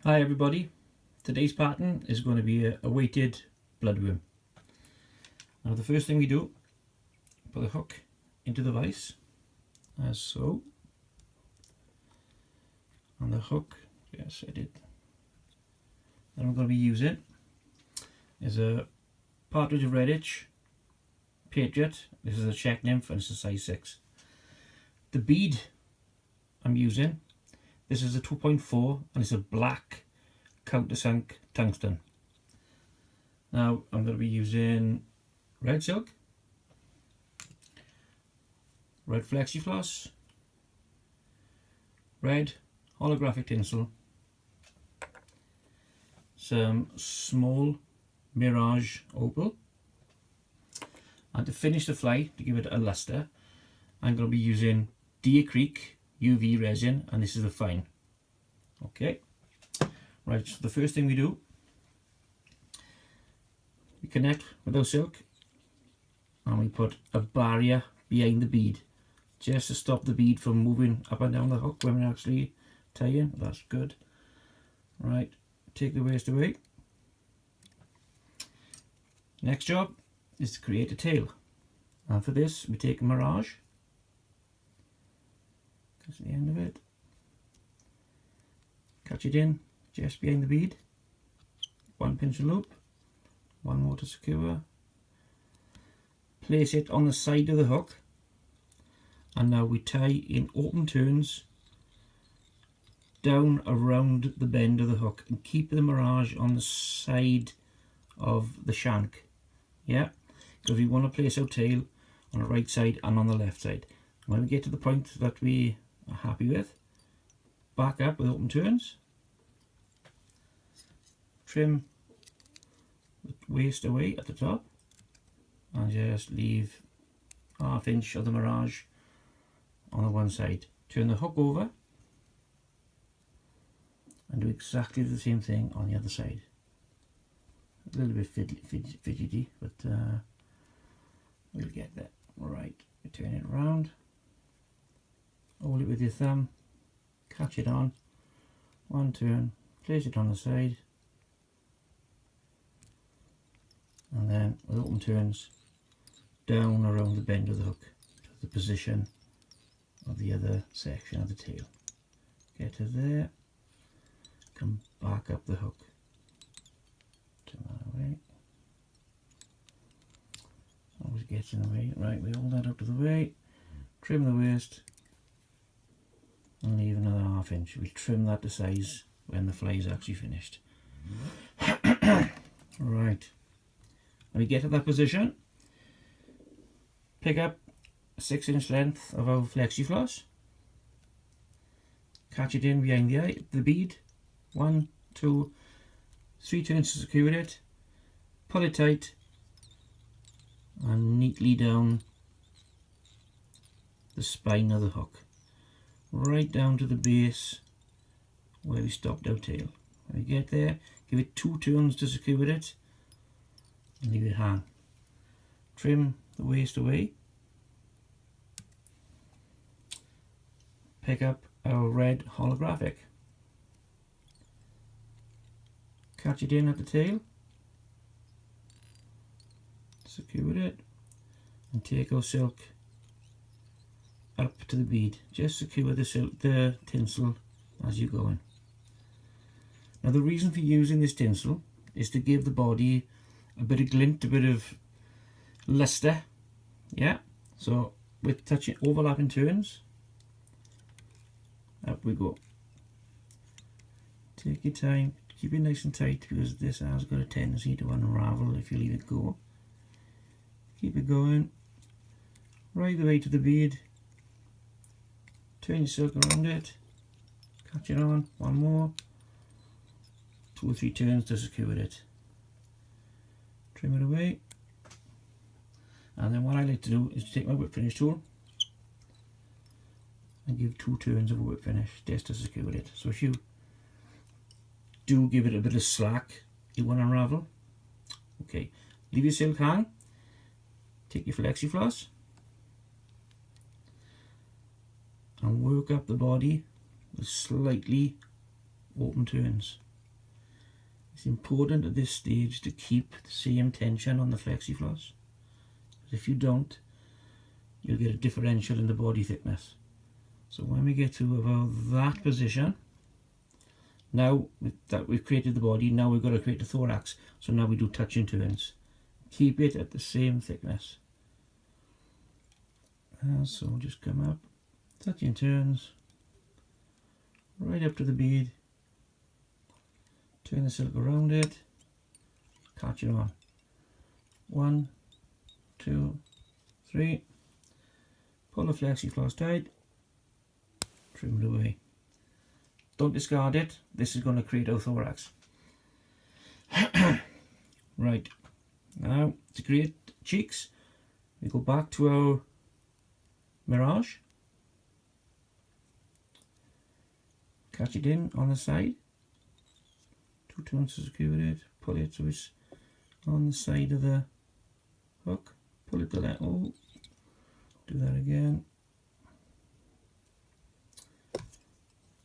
Hi everybody, today's pattern is going to be a weighted bloodworm. Now the first thing we do, put the hook into the vise, as so, and the hook, yes I did, that I'm going to be using is a partridge of Redditch Patriot. This is a check nymph and it's a size 6. The bead I'm using, this is a 2.4 and it's a black countersunk tungsten. Now I'm going to be using red silk, red flexifloss, red holographic tinsel, some small mirage opal, and to finish the fly, to give it a luster, I'm going to be using Deer Creek UV resin, and this is the fine. Okay, right, so the first thing we do, we connect with our silk and we put a barrier behind the bead just to stop the bead from moving up and down the hook when we're actually tying. That's good. Right, take the waste away. Next job is to create a tail, and for this we take a mirage, that's the end of it, catch it in just behind the bead, one pinch of loop, one more to secure, place it on the side of the hook, and now we tie in open turns down around the bend of the hook and keep the mirage on the side of the shank, yeah, because we want to place our tail on the right side and on the left side. When we get to the point that we are happy with, back up with open turns, trim the waste away at the top and just leave ½ inch of the mirage on the one side. Turn the hook over and do exactly the same thing on the other side. A little bit fidgety, but we'll get that. Right, you turn it around, hold it with your thumb, catch it on, one turn, place it on the side, and then with open turns down around the bend of the hook to the position of the other section of the tail. Get to there, come back up the hook, turn that away, always gets in the way. Right, we hold that out of the way, trim the waist and leave another ½ inch. We'll trim that to size when the fly is actually finished. Right, when we get to that position, pick up a 6-inch length of our flexifloss, catch it in behind the bead, 1, 2, 3 turns to secure it, pull it tight and neatly down the spine of the hook, right down to the base where we stopped our tail. When we get there, give it 2 turns to secure it and leave it hang. Trim the waist away, pick up our red holographic, catch it in at the tail, secure it, and take our silk up to the bead. Just secure the tinsel as you go in. Now the reason for using this tinsel is to give the body a bit of glint, a bit of luster, yeah. So with touching overlapping turns, up we go. Take your time, keep it nice and tight because this has got a tendency to unravel if you leave it go. Keep it going right the way to the bead, turn your silk around it, catch it on, one more, 2 or 3 turns to secure it, trim it away, and then what I like to do is to take my whip finish tool and give 2 turns of a whip finish just to secure it. So if you do give it a bit of slack, it won't unravel. Okay, leave your silk hang, take your flexifloss and work up the body with slightly open turns. It's important at this stage to keep the same tension on the flexi-floss. If you don't, you'll get a differential in the body thickness. So when we get to about that position, now that we've created the body, now we've got to create the thorax. So now we do touch and turns. Keep it at the same thickness. So just come up, touch and turns, right up to the bead, turn the silk around it, catch it on. 1, 2, 3, pull the flexi-floss tight, trim it away. Don't discard it, this is going to create our thorax. Right, now to create cheeks, we go back to our mirage, catch it in on the side, 2 turns to secure it, pull it so it's on the side of the hook, pull it to that, oh, do that again,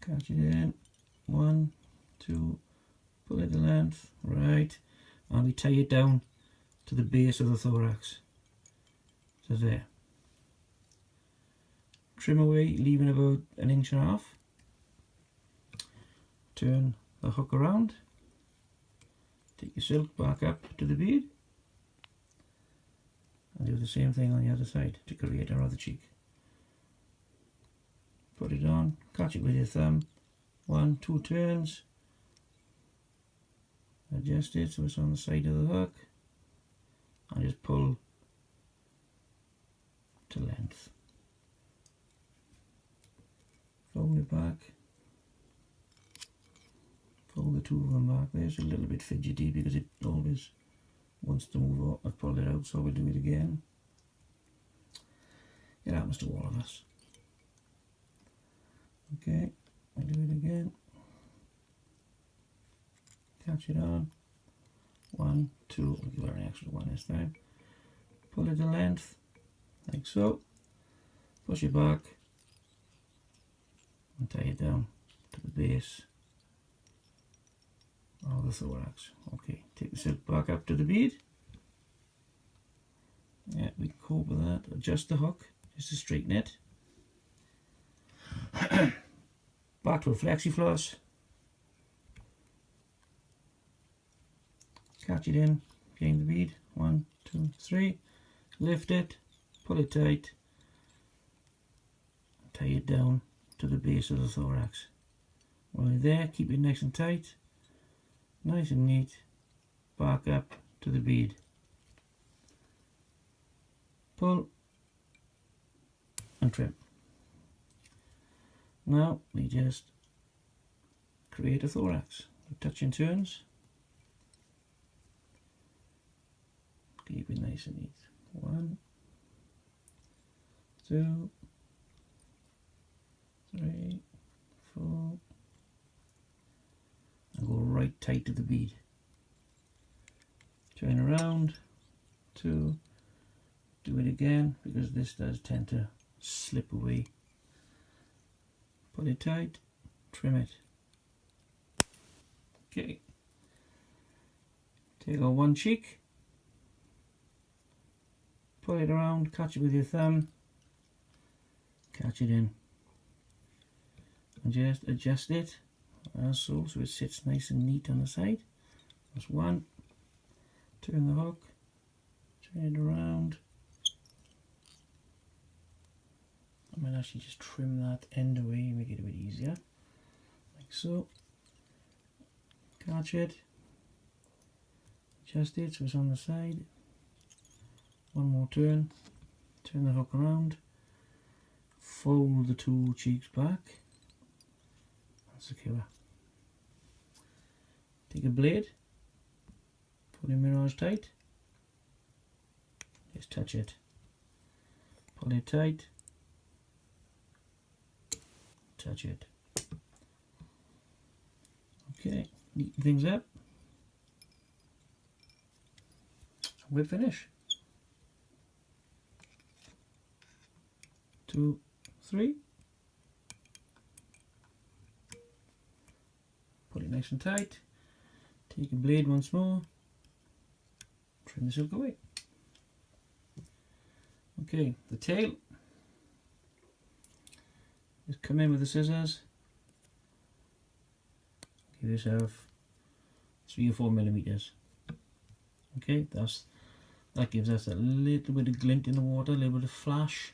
catch it in, 1, 2, pull it to length, right, and we tie it down to the base of the thorax, so there. Trim away, leaving about 1.5 inches. Turn the hook around, take your silk back up to the bead, and do the same thing on the other side to create our other cheek. Put it on, catch it with your thumb, 1, 2 turns, adjust it so it's on the side of the hook, and just pull to length. Fold it back, fold the 2 of them back. There's a little bit fidgety because it always wants to move up. I've pulled it out, so we'll do it again. It happens to all of us. Okay, I'll do it again. Catch it on. 1, 2, I'll give her an extra one this time. Pull it to length, like so. Push it back and tie it down to the base of the thorax. Okay, take the silk back up to the bead. Yeah, we can cope with that. Adjust the hook just to straighten it. Back to a flexi-floss. Catch it in behind the bead. 1, 2, 3. Lift it, pull it tight, tie it down to the base of the thorax. While you're there, keep it nice and tight, nice and neat. Back up to the bead. Pull and trim. Now we just create a thorax. Touch and turns. Keep it nice and neat. 1, 2, 3, 4, and go right tight to the bead. Turn around, 2, do it again because this does tend to slip away. Pull it tight, trim it. Okay, take our one cheek, pull it around, catch it with your thumb, catch it in, and just adjust it as so it sits nice and neat on the side. That's 1. Turn the hook, turn it around. I might actually just trim that end away and make it a bit easier, like so. Catch it, adjust it so it's on the side. 1 more turn, turn the hook around, fold the 2 cheeks back, and secure. Take a blade, pull your mirage tight, just touch it, pull it tight, touch it. Okay, neaten things up, we're finished. 2, 3. Put it nice and tight. Take a blade once more, trim the silk away. Okay, the tail. Just come in with the scissors. Give yourself 3 or 4 millimeters. Okay, that gives us a little bit of glint in the water, a little bit of flash.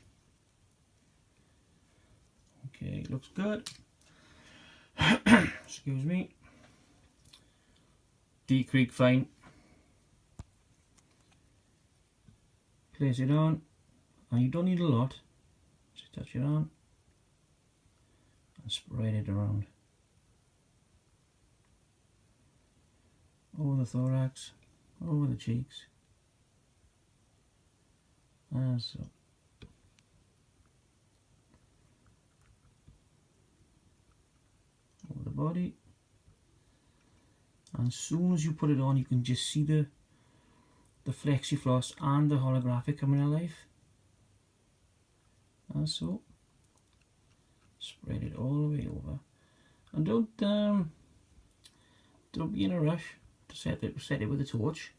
Okay, looks good. Excuse me. Decrease fine. Place it on, and you don't need a lot. Just touch it on and spread it around over the thorax, over the cheeks, and so. Over the body, and as soon as you put it on, you can just see the flexi-floss and the holographic coming alive, and so. Spread it all the way over, and don't be in a rush to set it with a torch.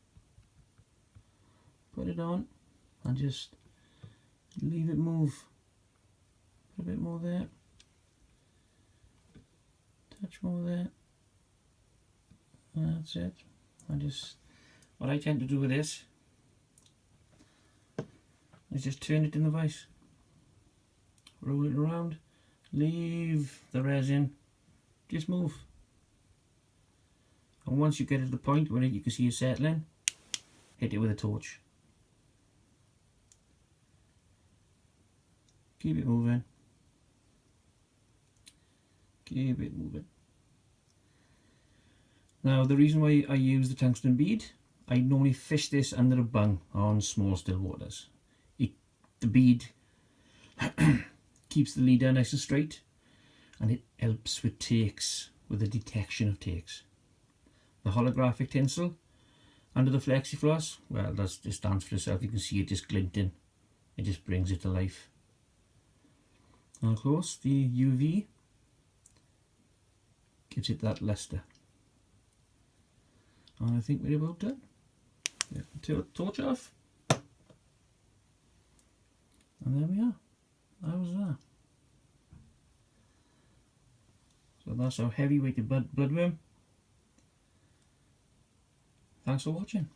Put it on and just leave it move. Put a bit more there, touch more there. That's it. What I tend to do with this is just turn it in the vise, roll it around, leave the resin, just move. And once you get to the point where you can see it settling, hit it with a torch. Keep it moving. Keep it moving. Now, the reason why I use the tungsten bead, I normally fish this under a bung on small still waters. The bead keeps the leader nice and straight, and it helps with takes, with the detection of takes. The holographic tinsel under the flexi-floss, well, that just stands for itself. You can see it just glinting. It just brings it to life. And of course, the UV gives it that luster. And I think we're about done. Yeah, torch off. And there we are. That was that. So that's our heavy weighted bloodworm. Thanks for watching.